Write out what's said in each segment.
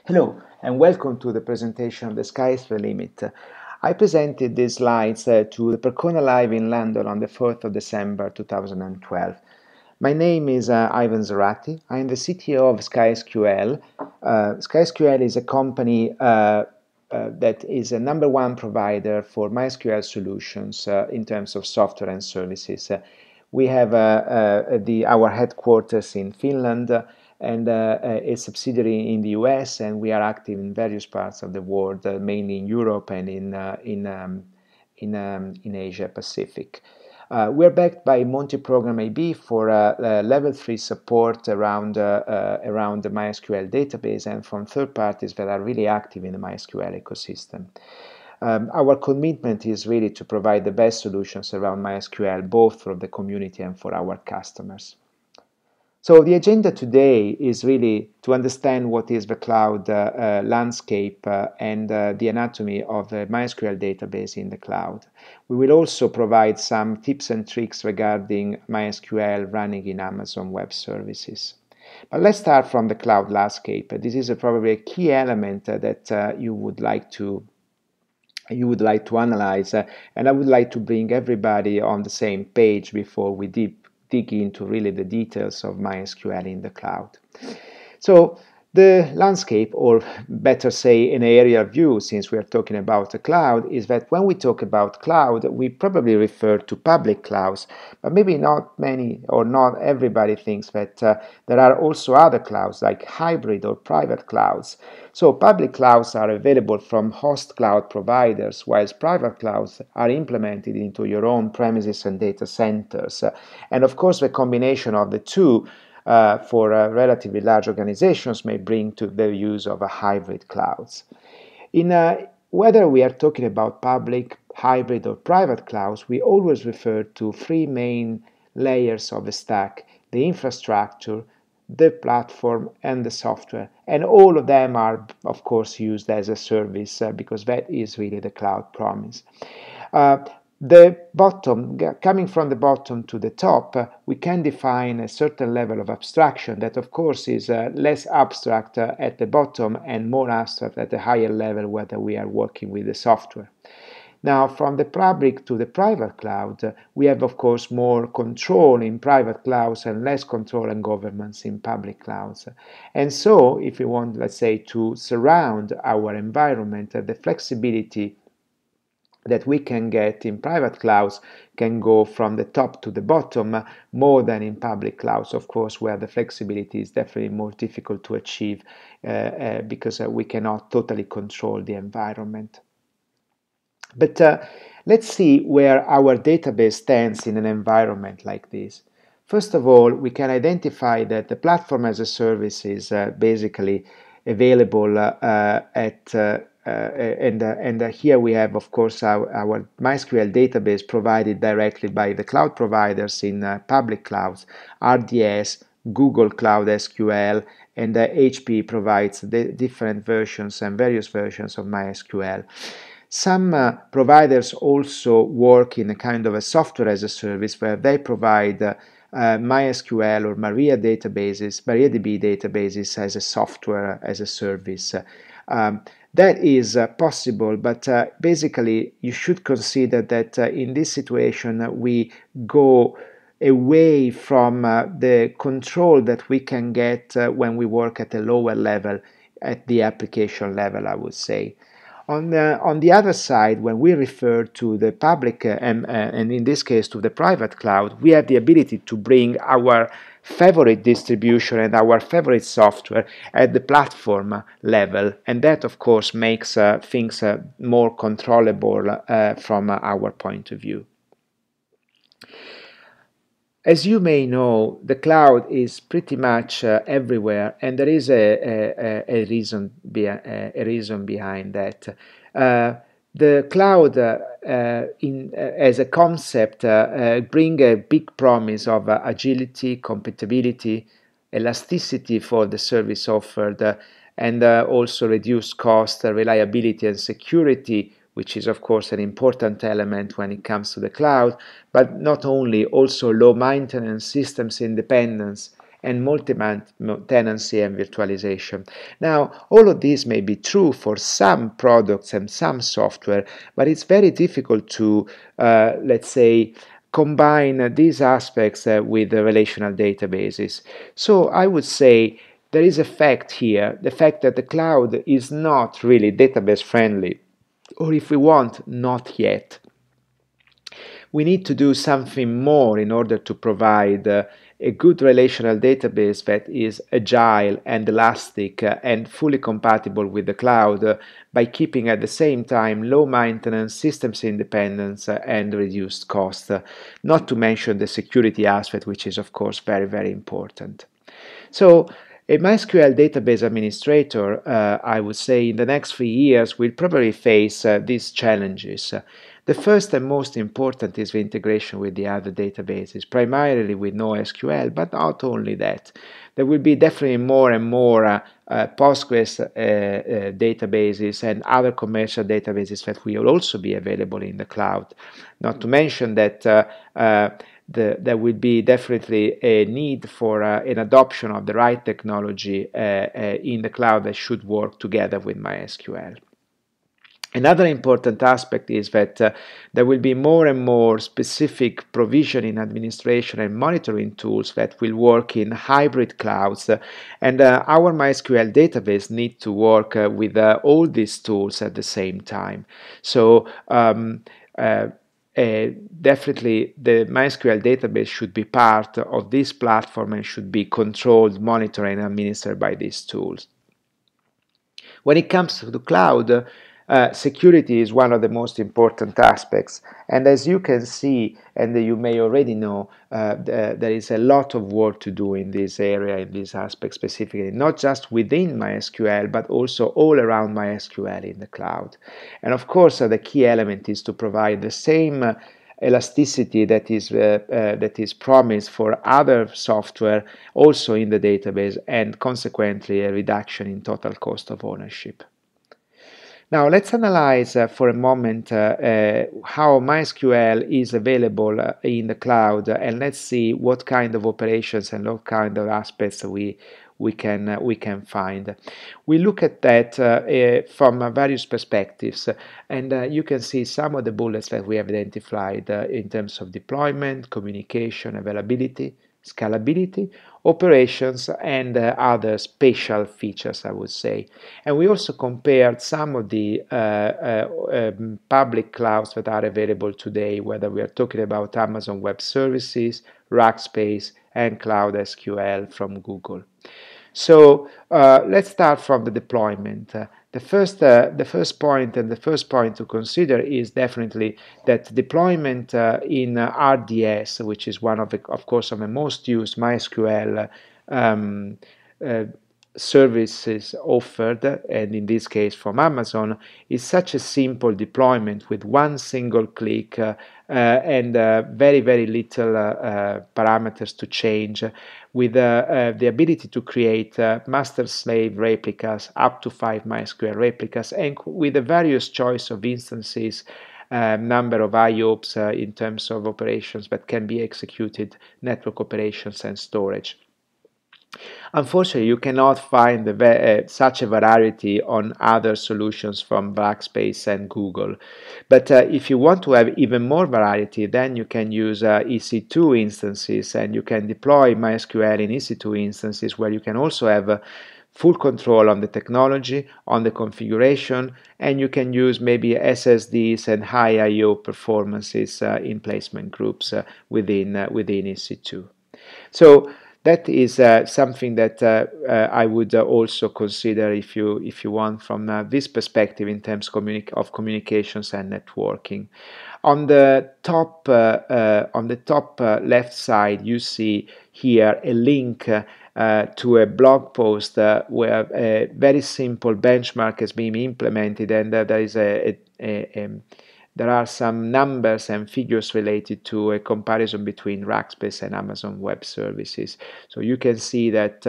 Hello and welcome to the presentation of The Sky is the Limit. I presented these slides to the Percona Live in London on the 4th of December 2012. My name is Ivan Zoratti. I'm the CTO of SkySQL. SkySQL is a company that is a #1 provider for MySQL solutions in terms of software and services. We have our headquarters in Finland and a subsidiary in the US, and we are active in various parts of the world, mainly in Europe and in Asia Pacific. We're backed by multi-program AB for level 3 support around the MySQL database and from third parties that are really active in the MySQL ecosystem. Our commitment is really to provide the best solutions around MySQL, both for the community and for our customers. So the agenda today is really to understand what is the cloud landscape and the anatomy of the MySQL database in the cloud. We will also provide some tips and tricks regarding MySQL running in Amazon Web Services. But let's start from the cloud landscape. This is probably a key element that you would like to analyze, and I would like to bring everybody on the same page before we dig into really the details of MySQL in the cloud. So the landscape, or better say an aerial view, since we are talking about the cloud, is that when we talk about cloud, we probably refer to public clouds, but maybe not many or not everybody thinks that there are also other clouds like hybrid or private clouds. So public clouds are available from host cloud providers, whilst private clouds are implemented into your own premises and data centers. And of course, the combination of the two for relatively large organizations may bring to the use of hybrid clouds. Whether we are talking about public, hybrid, or private clouds, we always refer to three main layers of the stack: the infrastructure, the platform, and the software. And all of them are, of course, used as a service because that is really the cloud promise. Coming from the bottom to the top, we can define a certain level of abstraction that, of course, is less abstract at the bottom and more abstract at the higher level whether we are working with the software. Now, from the public to the private cloud, we have, of course, more control in private clouds and less control and governance in public clouds. And so, if we want, let's say, to surround our environment, the flexibility that we can get in private clouds can go from the top to the bottom more than in public clouds, of course, where the flexibility is definitely more difficult to achieve because we cannot totally control the environment. But let's see where our database stands in an environment like this. First of all, we can identify that the platform as a service is basically available and here we have, of course, our MySQL database provided directly by the cloud providers in public clouds, RDS, Google Cloud SQL, and HP provides the different versions and various versions of MySQL. Some providers also work in a kind of a software as a service where they provide MySQL or MariaDB databases as a software as a service. That is possible, but basically you should consider that in this situation we go away from the control that we can get when we work at a lower level, at the application level, I would say. On the other side, when we refer to the public and in this case to the private cloud, we have the ability to bring our favorite distribution and our favorite software at the platform level, and that of course makes things more controllable from our point of view. As you may know, the cloud is pretty much everywhere, and there is a reason behind that. The cloud, as a concept, bring a big promise of agility, compatibility, elasticity for the service offered, and also reduced cost, reliability, and security, which is of course an important element when it comes to the cloud, but not only, also low maintenance, systems independence, and multi-tenancy and virtualization. Now, all of these may be true for some products and some software, but it's very difficult to, let's say, combine these aspects with the relational databases. So I would say there is a fact here, the fact that the cloud is not really database friendly, or if we want, not yet. We need to do something more in order to provide a good relational database that is agile and elastic and fully compatible with the cloud by keeping at the same time low maintenance, systems independence, and reduced cost, not to mention the security aspect, which is of course very, very important. So a MySQL database administrator, I would say in the next 3 years, will probably face these challenges. The first and most important is the integration with the other databases, primarily with NoSQL, but not only that. There will be definitely more and more Postgres databases and other commercial databases that will also be available in the cloud. Not to mention that there will be definitely a need for an adoption of the right technology in the cloud that should work together with MySQL. Another important aspect is that there will be more and more specific provisioning, administration, and monitoring tools that will work in hybrid clouds, and our MySQL database needs to work with all these tools at the same time. So definitely the MySQL database should be part of this platform and should be controlled, monitored, and administered by these tools. When it comes to the cloud, security is one of the most important aspects, and as you can see, and you may already know, there is a lot of work to do in this area, in this aspect specifically, not just within MySQL, but also all around MySQL in the cloud. And of course, the key element is to provide the same elasticity that is promised for other software also in the database, and consequently a reduction in total cost of ownership. Now let's analyze for a moment how MySQL is available in the cloud, and let's see what kind of operations and what kind of aspects we can find. We look at that from various perspectives, and you can see some of the bullets that we have identified in terms of deployment, communication, availability, scalability, operations, and other special features, I would say. And we also compared some of the public clouds that are available today, whether we are talking about Amazon Web Services, Rackspace, and Cloud SQL from Google. So let's start from the deployment. The first point to consider is definitely that deployment in RDS, which is one of course, of the most used MySQL services offered, and in this case from Amazon, is such a simple deployment with one single click and very, very little parameters to change, with the ability to create master-slave replicas, up to 5 MySQL replicas, and with a various choice of instances, number of IOPS in terms of operations that can be executed, network operations, and storage. Unfortunately, you cannot find such a variety on other solutions from Rackspace and Google. But if you want to have even more variety, then you can use EC2 instances, and you can deploy MySQL in EC2 instances, where you can also have full control on the technology, on the configuration, and you can use maybe SSDs and high I/O performances in placement groups within EC2. So that is something that I would also consider if you want from this perspective in terms of communications and networking. On the top left side, you see here a link to a blog post where a very simple benchmark has been implemented, and there is there are some numbers and figures related to a comparison between Rackspace and Amazon Web Services. So you can see that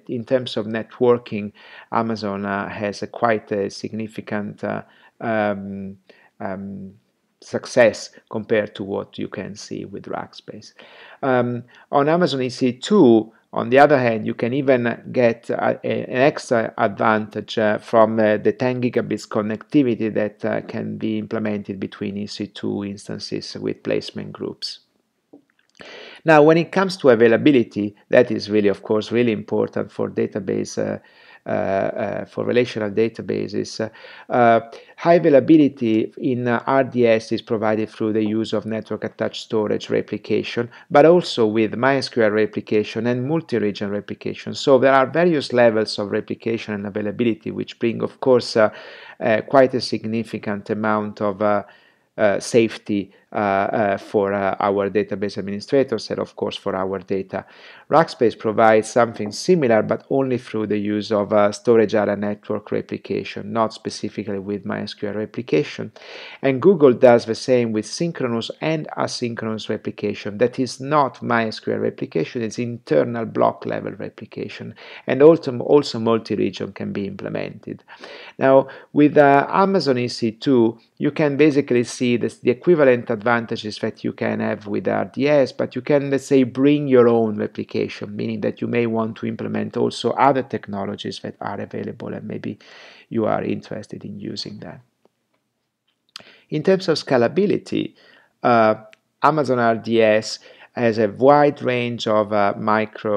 in terms of networking, Amazon has quite a significant success compared to what you can see with Rackspace. On Amazon EC2, On the other hand, you can even get an extra advantage from the 10 gigabits connectivity that can be implemented between EC2 instances with placement groups. Now, when it comes to availability, that is really, of course, really important for database, for relational databases. High availability in RDS is provided through the use of network-attached storage replication, but also with MySQL replication and multi-region replication. So there are various levels of replication and availability, which bring, of course, quite a significant amount of safety for our database administrators and of course for our data. Rackspace provides something similar but only through the use of storage area network replication, not specifically with MySQL replication. And Google does the same with synchronous and asynchronous replication. That is not MySQL replication, it's internal block level replication. And also multi-region can be implemented. Now with Amazon EC2, you can basically see the equivalent advantages that you can have with RDS, but you can, let's say, bring your own replication, meaning that you may want to implement also other technologies that are available and maybe you are interested in using them. In terms of scalability, Amazon RDS has a wide range of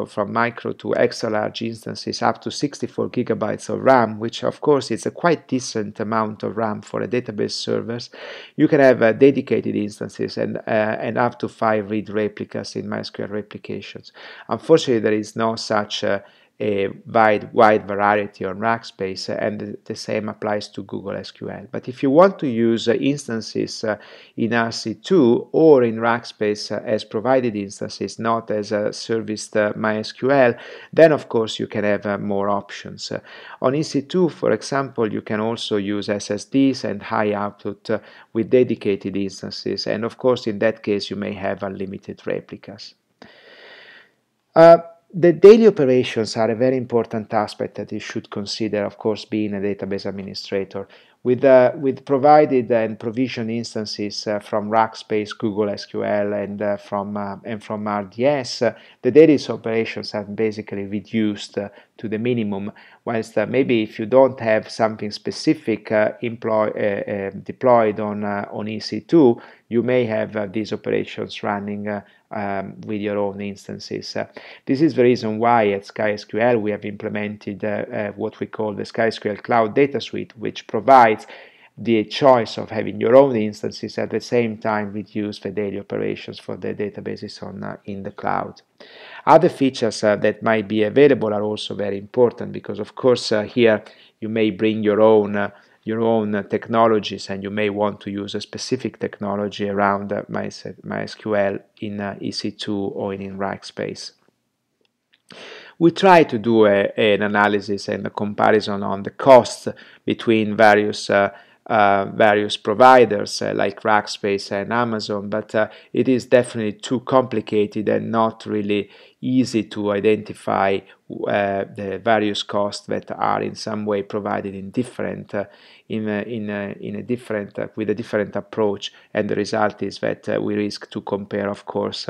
from micro to extra large instances up to 64 gigabytes of RAM, which of course is a quite decent amount of RAM for a database servers. You can have dedicated instances and up to 5 read replicas in MySQL replications. Unfortunately, there is no such a wide variety on Rackspace, and the same applies to Google SQL. But if you want to use instances in RC2 or in Rackspace as provided instances, not as serviced MySQL, then of course you can have more options. On EC2, for example, you can also use SSDs and high output with dedicated instances, and of course in that case you may have unlimited replicas. The daily operations are a very important aspect that you should consider, of course, being a database administrator. With provided and provisioned instances from Rackspace, Google SQL, and from RDS, the daily operations are basically reduced to the minimum. Whilst maybe if you don't have something specific deployed on EC2, you may have these operations running with your own instances. This is the reason why at SkySQL we have implemented what we call the SkySQL Cloud Data Suite, which provides the choice of having your own instances at the same time reduce the daily operations for the databases in the cloud. Other features that might be available are also very important because, of course, here you may bring your own technologies, and you may want to use a specific technology around MySQL in EC2 or in Rackspace. We try to do an analysis and a comparison on the costs between various providers like Rackspace and Amazon, but it is definitely too complicated and not really easy to identify the various costs that are in some way provided in different with a different approach, and the result is that we risk to compare, of course,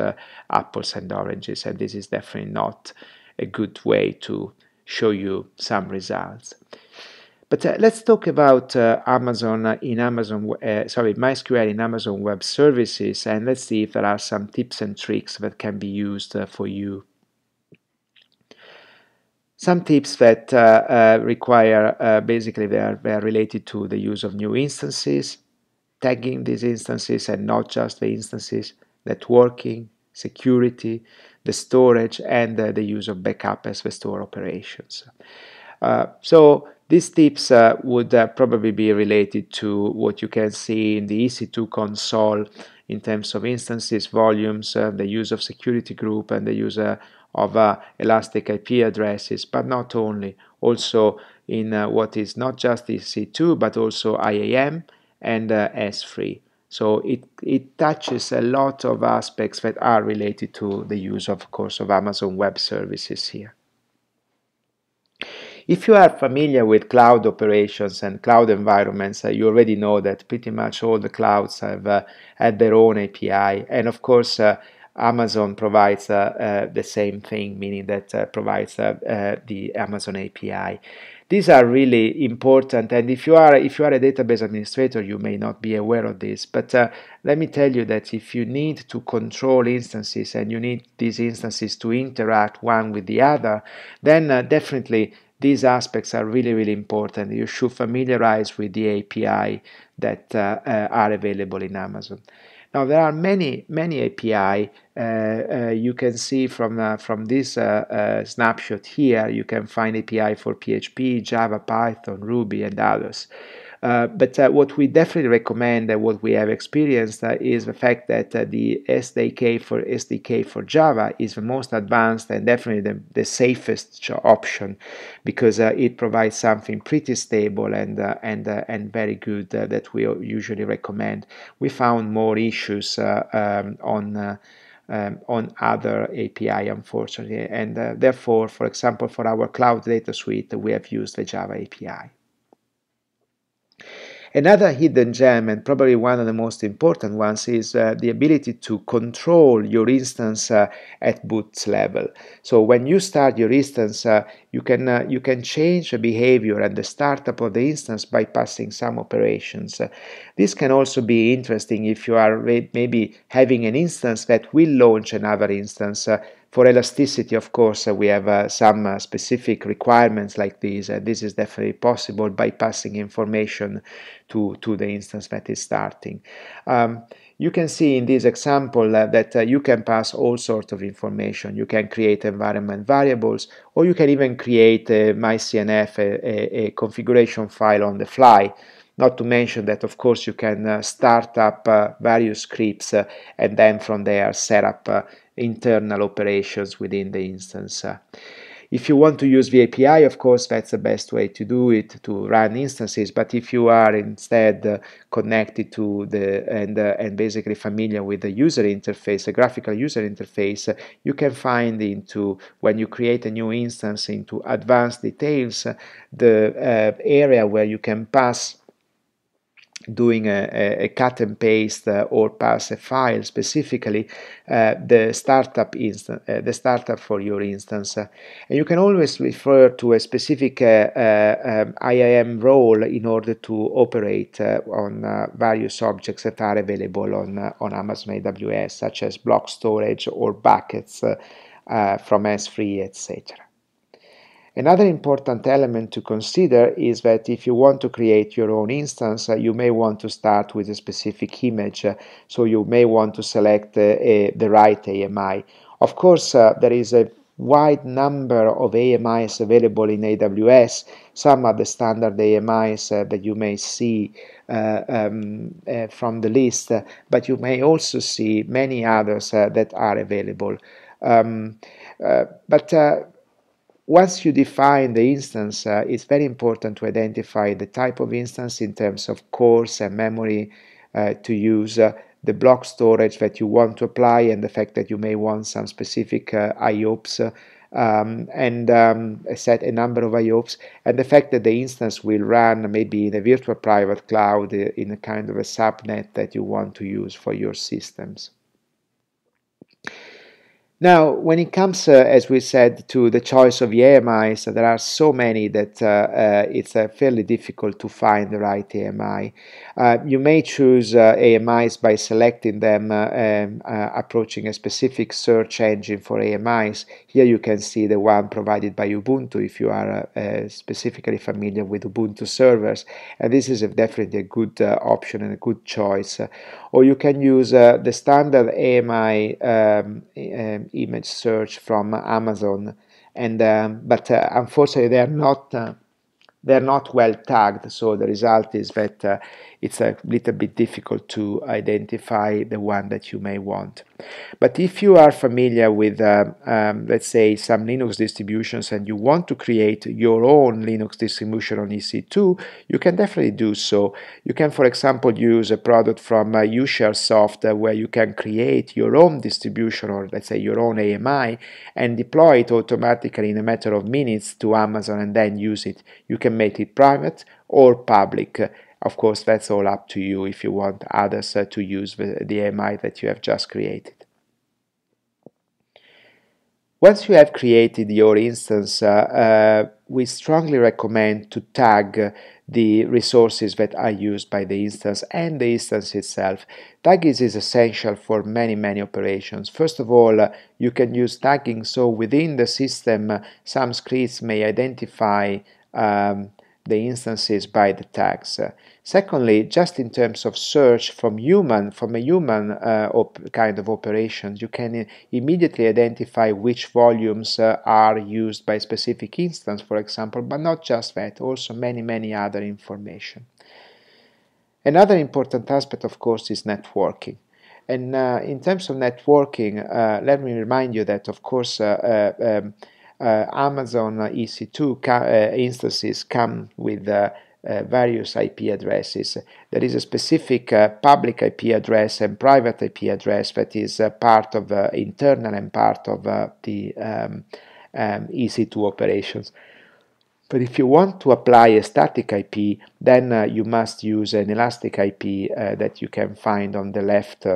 apples and oranges, and this is definitely not a good way to show you some results. But let's talk about MySQL in Amazon Web Services, and let's see if there are some tips and tricks that can be used for you. Some tips that require, basically they are related to the use of new instances, tagging these instances and not just the instances, networking, security, the storage, and the use of backup as the store operations. So these tips would probably be related to what you can see in the EC2 console in terms of instances, volumes, the use of security group, and the use of elastic IP addresses, but not only, also in what is not just EC2 but also IAM and S3. So it touches a lot of aspects that are related to the use, of course, of Amazon Web Services here. If you are familiar with cloud operations and cloud environments, you already know that pretty much all the clouds have their own API, and of course Amazon provides the same thing, meaning that provides the Amazon API. These are really important, and if you are a database administrator, you may not be aware of this, but let me tell you that if you need to control instances and you need these instances to interact one with the other, then definitely these aspects are really, really important. You should familiarize with the API that are available in Amazon. Now, there are many API. You can see from this snapshot here, you can find API for PHP, Java, Python, Ruby, and others. But what we definitely recommend and what we have experienced is the fact that the SDK for Java is the most advanced and definitely the safest option, because it provides something pretty stable and very good that we usually recommend. We found more issues on other API, unfortunately, and therefore, for example, for our cloud data suite, we have used the Java API. Another hidden gem, and probably one of the most important ones, is the ability to control your instance at boot level. So when you start your instance, you can change the behavior and the startup of the instance by passing some operations. This can also be interesting if you are maybe having an instance that will launch another instance. For elasticity, of course, we have some specific requirements like these. This is definitely possible by passing information to the instance that is starting. You can see in this example that you can pass all sorts of information. You can create environment variables, or you can even create a MySQL, a configuration file on the fly. Not to mention that, of course, you can start up various scripts and then from there set up internal operations within the instance. If you want to use the API, of course, that's the best way to do it, to run instances. But if you are instead connected to and basically familiar with the user interface, the graphical user interface, you can find into, when you create a new instance, into advanced details, the area where you can pass doing a cut and paste or pass a file specifically the startup for your instance, and you can always refer to a specific IAM role in order to operate on various objects that are available on Amazon AWS, such as block storage or buckets from S3, etc. Another important element to consider is that if you want to create your own instance, you may want to start with a specific image, so you may want to select the right AMI. Of course, there is a wide number of AMIs available in AWS. Some are the standard AMIs that you may see from the list, but you may also see many others that are available. Once you define the instance, it's very important to identify the type of instance in terms of cores and memory to use, the block storage that you want to apply, and the fact that you may want some specific IOPS, set a number of IOPS, and the fact that the instance will run maybe in a virtual private cloud in a kind of a subnet that you want to use for your systems. Now, when it comes, as we said, to the choice of the AMIs, there are so many that it's fairly difficult to find the right AMI. You may choose AMIs by selecting them, approaching a specific search engine for AMIs. Here you can see the one provided by Ubuntu if you are specifically familiar with Ubuntu servers, and this is definitely a good option and a good choice. Or you can use the standard AMI image search from Amazon, and but unfortunately they're not well tagged, so the result is that it's a little bit difficult to identify the one that you may want. But if you are familiar with, let's say, some Linux distributions and you want to create your own Linux distribution on EC2, you can definitely do so. You can, for example, use a product from UShareSoft where you can create your own distribution, or let's say your own AMI, and deploy it automatically in a matter of minutes to Amazon and then use it. You can make it private or public. Of course, that's all up to you if you want others to use the AMI that you have just created. Once you have created your instance, we strongly recommend to tag the resources that are used by the instance and the instance itself. Tagging is essential for many operations. First of all, you can use tagging so within the system some scripts may identify the instances by the tags. Secondly, just in terms of search from a human kind of operations, you can immediately identify which volumes are used by a specific instance, for example, but not just that, also many other information. Another important aspect, of course, is networking. And in terms of networking, let me remind you that, of course, Amazon EC2 instances come with various IP addresses. There is a specific public IP address and private IP address that is part of internal and part of the EC2 operations. But if you want to apply a static IP, then you must use an elastic IP that you can find on the left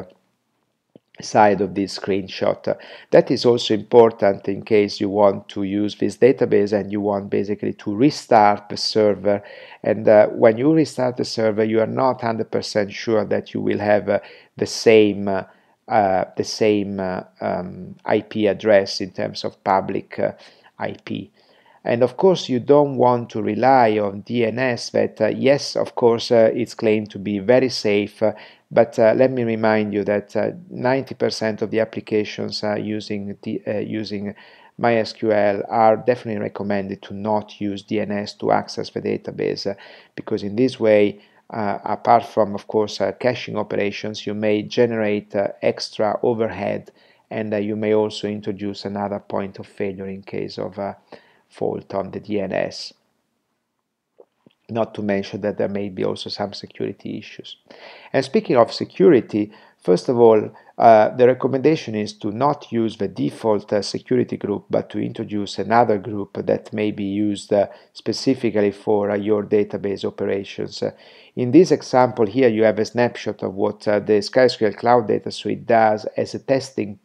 side of this screenshot. That is also important in case you want to use this database and you want basically to restart the server, and when you restart the server you are not 100% sure that you will have the same IP address in terms of public IP. And of course you don't want to rely on DNS that, yes, of course, it's claimed to be very safe, but let me remind you that 90% of the applications using MySQL are definitely recommended to not use DNS to access the database, because in this way, apart from, of course, caching operations, you may generate extra overhead, and you may also introduce another point of failure in case of fault on the DNS. Not to mention that there may be also some security issues. And speaking of security, first of all, the recommendation is to not use the default security group, but to introduce another group that may be used specifically for your database operations. In this example here, you have a snapshot of what the MySQL Cloud Data Suite does as a testing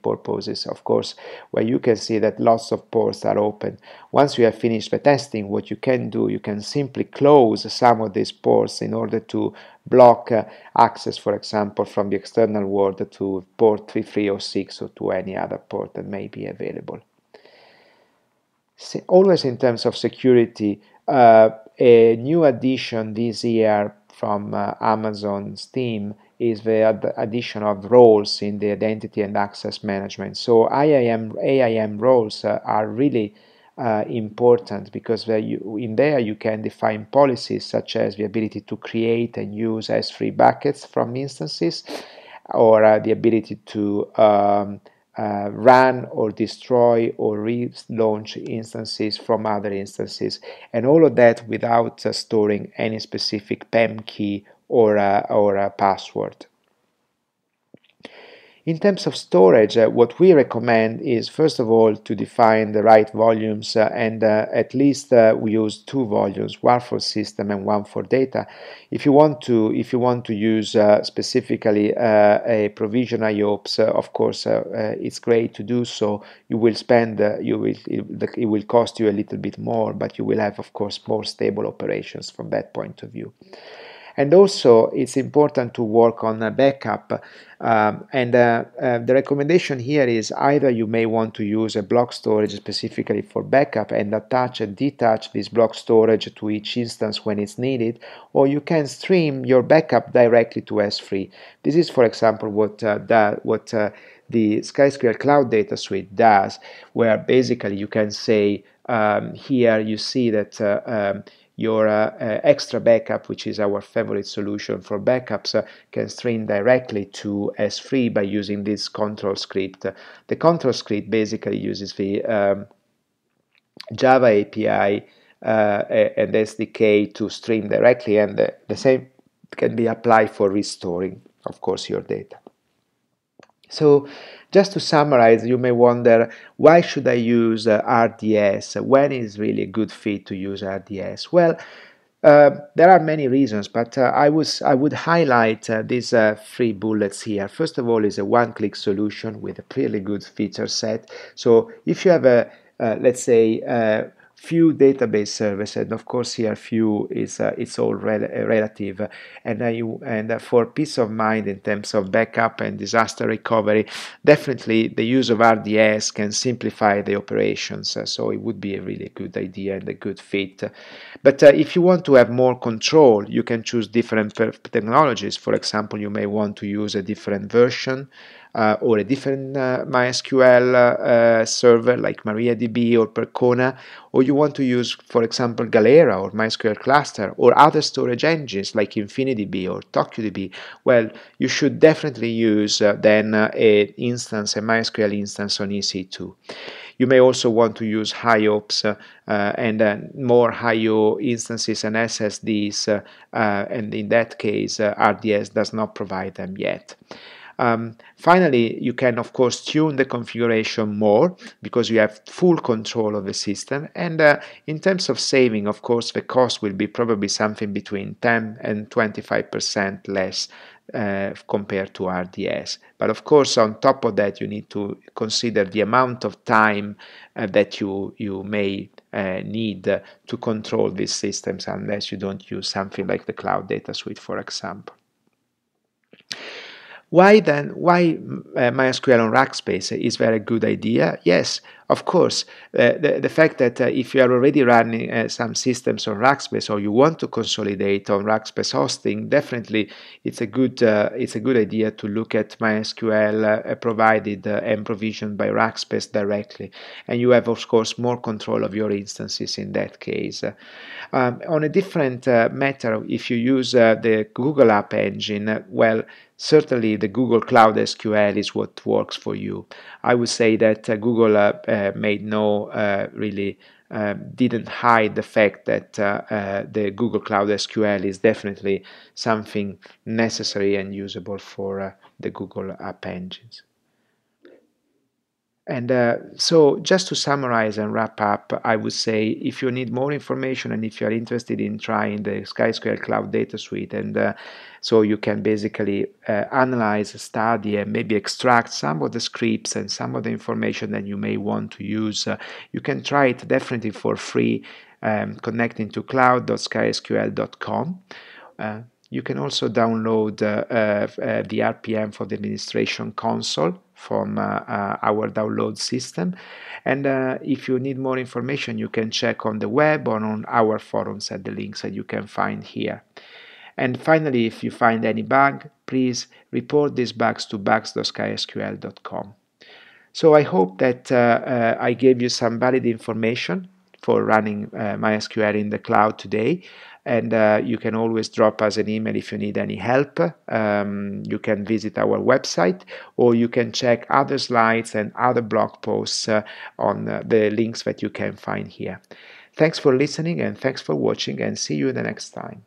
purposes, of course, where you can see that lots of ports are open. Once you have finished the testing, what you can do, you can simply close some of these ports in order to block access, for example, from the external world to port 3306 or to any other port that may be available. Always in terms of security, a new addition this year from Amazon's team is the addition of roles in the identity and access management. So AIM roles are really important, because in there you can define policies such as the ability to create and use S3 buckets from instances, or the ability to run or destroy or relaunch instances from other instances, and all of that without storing any specific PEM key or a password. In terms of storage, what we recommend is, first of all, to define the right volumes, and at least we use 2 volumes, one for system and one for data. If you want to use specifically a provision IOPS, of course, it's great to do so. You will spend, it will cost you a little bit more, but you will have, of course, more stable operations from that point of view. And also, it's important to work on a backup, and the recommendation here is either you may want to use a block storage specifically for backup and attach and detach this block storage to each instance when it's needed, or you can stream your backup directly to S3. This is, for example, what the MySQL Cloud Data Suite does, where basically you can say, here you see that your extra backup, which is our favorite solution for backups, can stream directly to S3 by using this control script. The control script basically uses the Java API and SDK to stream directly, and the same can be applied for restoring, of course, your data. So, just to summarize, you may wonder, why should I use RDS? When is really a good fit to use RDS? Well, There are many reasons, but I would highlight these three bullets here. First of all, is a one-click solution with a really good feature set. So if you have a let's say few database servers, and of course here few is it's all relative, and for peace of mind in terms of backup and disaster recovery, definitely the use of RDS can simplify the operations. So it would be a really good idea and a good fit. But if you want to have more control, you can choose different technologies. For example, you may want to use a different version or a different MySQL server like MariaDB or Percona, or you want to use, for example, Galera or MySQL Cluster or other storage engines like InfiniDB or TokuDB. Well, you should definitely use then a MySQL instance on EC2. You may also want to use IOPS and more IO instances and SSDs, and in that case, RDS does not provide them yet. Finally, you can of course tune the configuration more because you have full control of the system, and in terms of saving, of course, the cost will be probably something between 10 and 25% less compared to RDS. But of course, on top of that, you need to consider the amount of time that you may need to control these systems unless you don't use something like the Cloud Data Suite, for example. Why then? Why MySQL on Rackspace is very good idea? Yes, of course. The fact that if you are already running some systems on Rackspace or you want to consolidate on Rackspace hosting, definitely it's a good idea to look at MySQL provided and provisioned by Rackspace directly, and you have of course more control of your instances in that case. On a different matter, if you use the Google App Engine, well, certainly the Google Cloud SQL is what works for you. I would say that Google made no really didn't hide the fact that the Google Cloud SQL is definitely something necessary and usable for the Google App Engines. And so just to summarize and wrap up, I would say if you need more information and if you are interested in trying the SkySQL Cloud Data Suite, and so you can basically analyze, study, and maybe extract some of the scripts and some of the information that you may want to use, you can try it definitely for free, connecting to cloud.skysql.com. You can also download the RPM for the administration console from our download system. And if you need more information, you can check on the web or on our forums at the links that you can find here. And finally, if you find any bug, please report these bugs to bugs.skysql.com. So I hope that I gave you some valid information for running MySQL in the cloud today. And you can always drop us an email if you need any help. You can visit our website, or you can check other slides and other blog posts on the links that you can find here. Thanks for listening, and thanks for watching, and see you the next time.